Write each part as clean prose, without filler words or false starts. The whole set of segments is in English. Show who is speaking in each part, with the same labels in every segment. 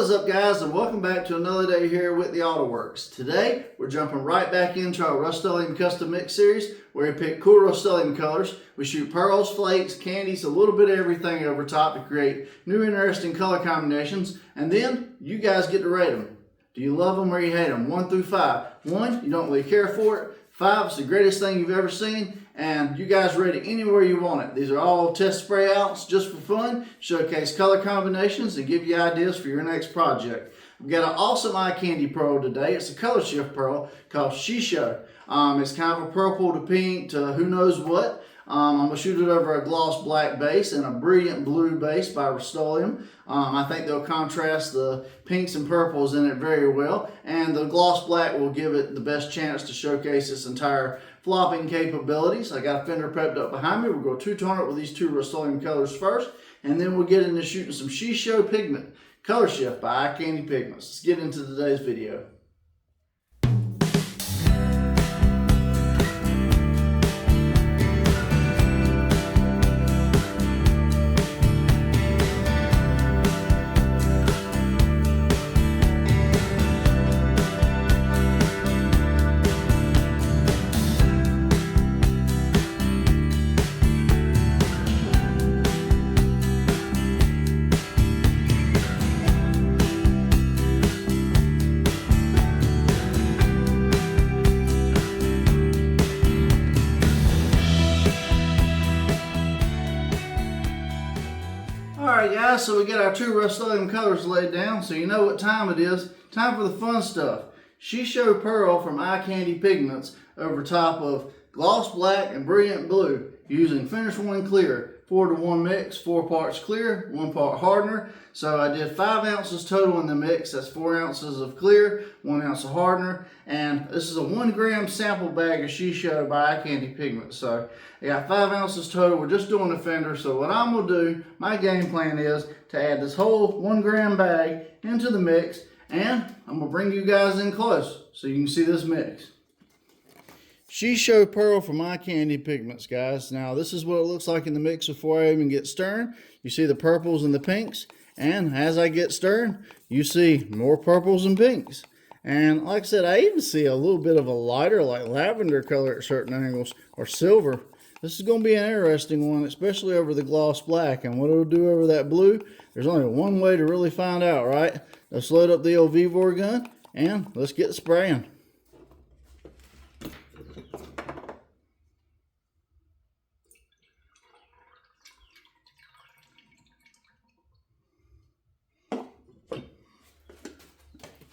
Speaker 1: What is up, guys, and welcome back to another day here with the Auto Works. Today we're jumping right back into our Rustoleum custom mix series where we pick cool Rustoleum colors. We shoot pearls, flakes, candies, a little bit of everything over top to create new interesting color combinations, and then you guys get to rate them. Do you love them or you hate them? 1 through 5. 1, you don't really care for it. 5, it's the greatest thing you've ever seen. And you guys rate it anywhere you want it. These are all test spray outs just for fun, showcase color combinations, and give you ideas for your next project. We've got an awesome eye candy pearl today. It's a Colorshift pearl called Shisho. It's kind of a purple to pink to who knows what. I'm going to shoot it over a gloss black base and a brilliant blue base by Rustoleum. I think they'll contrast the pinks and purples in it very well, and the gloss black will give it the best chance to showcase its entire flopping capabilities. I got a fender prepped up behind me. We'll go two-tone it with these two Rustoleum colors first, and then we'll get into shooting some Shisho pigment, Colorshift by Eye Candy Pigments. Let's get into today's video. Alright guys, so we got our two Rustoleum colors laid down, so you know what time it is. Time for the fun stuff. Shisho Pearl from Eye Candy Pigments over top of gloss black and brilliant blue using Finish One Clear. 4-to-1 mix, 4 parts clear, 1 part hardener. So I did 5 ounces total in the mix. That's 4 ounces of clear, 1 ounce of hardener. And this is a 1 gram sample bag of Shisho by Eye Candy Pigments. So I got 5 ounces total. We're just doing the fender. So what I'm going to do, my game plan is to add this whole 1 gram bag into the mix. And I'm going to bring you guys in close so you can see this mix. Shisho Pearl from Eye Candy Pigments, guys. Now, this is what it looks like in the mix before I even get stirring. You see the purples and the pinks. And as I get stirring, you see more purples and pinks. And like I said, I even see a little bit of a lighter, like lavender color at certain angles, or silver. This is going to be an interesting one, especially over the gloss black. And what it'll do over that blue, there's only one way to really find out, right? Let's load up the old V-Vor gun, and let's get spraying.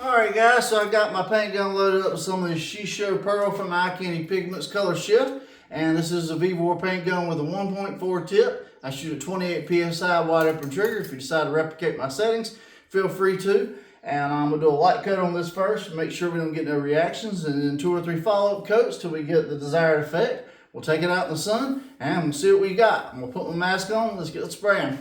Speaker 1: Alright guys, so I got my paint gun loaded up with some of the Shisho Pearl from Eye Candy Pigments Colorshift. And this is a V-Vor paint gun with a 1.4 tip. I shoot a 28 PSI wide open trigger. If you decide to replicate my settings, feel free to. And I'm going to do a light coat on this first, make sure we don't get no reactions, and then 2 or 3 follow-up coats till we get the desired effect. We'll take it out in the sun and we'll see what we got. I'm going to put my mask on. Let's get it spraying.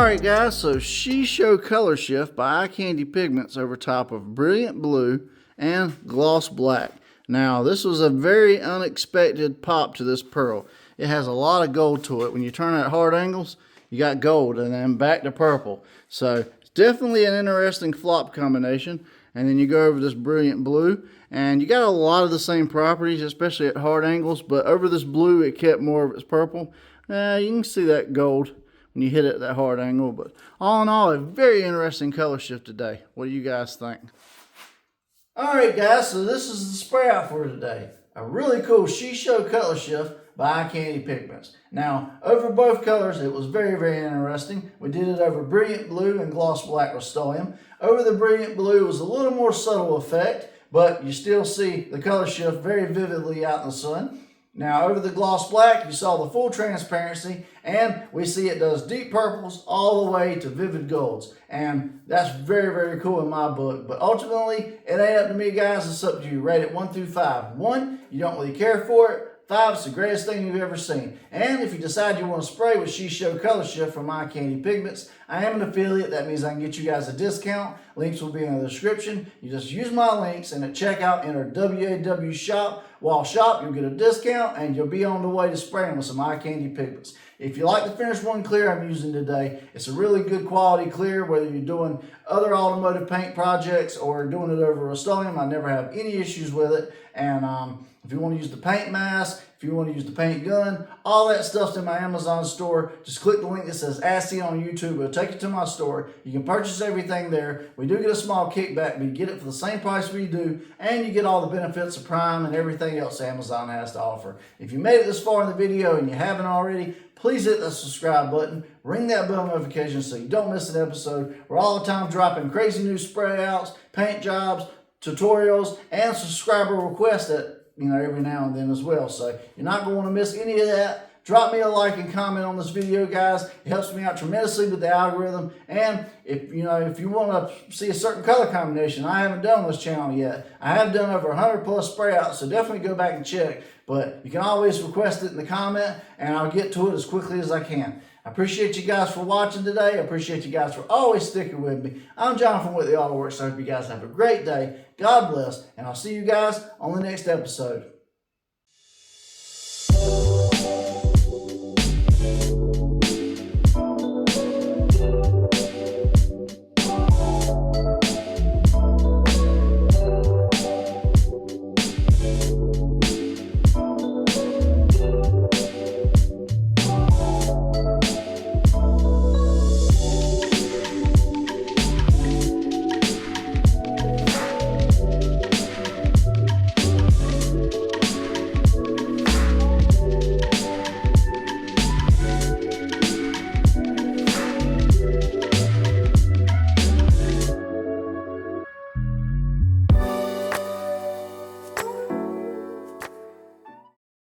Speaker 1: Alright guys, so Shisho Colorshift by Eye Candy Pigments over top of Brilliant Blue and Gloss Black. Now this was a very unexpected pop to this pearl. It has a lot of gold to it. When you turn at hard angles, you got gold and then back to purple. So it's definitely an interesting flop combination. And then you go over this Brilliant Blue and you got a lot of the same properties, especially at hard angles, but over this blue it kept more of its purple. You can see that gold when you hit it at that hard angle, but all in all, a very interesting color shift today. What do you guys think? Alright guys, so this is the spray out for today. A really cool Shisho color shift by Eye Candy Pigments. Now, over both colors, it was very, very interesting. We did it over Brilliant Blue and Gloss Black Rustoleum. Over the Brilliant Blue was a little more subtle effect, but you still see the color shift very vividly out in the sun. Now, over the Gloss Black, you saw the full transparency, and we see it does deep purples all the way to vivid golds. And that's very, very cool in my book. But ultimately, it ain't up to me, guys. It's up to you. Rate it 1 through 5. 1, you don't really care for it. 5, it's the greatest thing you've ever seen. And if you decide you want to spray with Shisho Color Shift from Eye Candy Pigments, I am an affiliate. That means I can get you guys a discount. Links will be in the description. You just use my links, and at checkout, enter WAW shop. While shop, you'll get a discount, and you'll be on the way to spraying with some Eye Candy Pigments. If you like the finished one clear I'm using today, it's a really good quality clear, whether you're doing other automotive paint projects or doing it over Rustoleum. I never have any issues with it. And if you want to use the paint mask, if you want to use the paint gun, all that stuff's in my Amazon store. Just click the link that says Ask C on YouTube. It'll take you to my store. You can purchase everything there. We do get a small kickback, but you get it for the same price we do, and you get all the benefits of Prime and everything else Amazon has to offer. If you made it this far in the video and you haven't already, please hit the subscribe button. Ring that bell notification so you don't miss an episode. We're all the time dropping crazy new spray outs, paint jobs, tutorials, and subscriber requests that every now and then as well. So you're not going to want to miss any of that. Drop me a like and comment on this video, guys. It helps me out tremendously with the algorithm. And if you want to see a certain color combination I haven't done on this channel yet, I have done over 100 plus spray outs, so definitely go back and check. But you can always request it in the comment, and I'll get to it as quickly as I can. I appreciate you guys for watching today. I appreciate you guys for always sticking with me. I'm John from WHITLEY Auto Works. I hope you guys have a great day. God bless, and I'll see you guys on the next episode.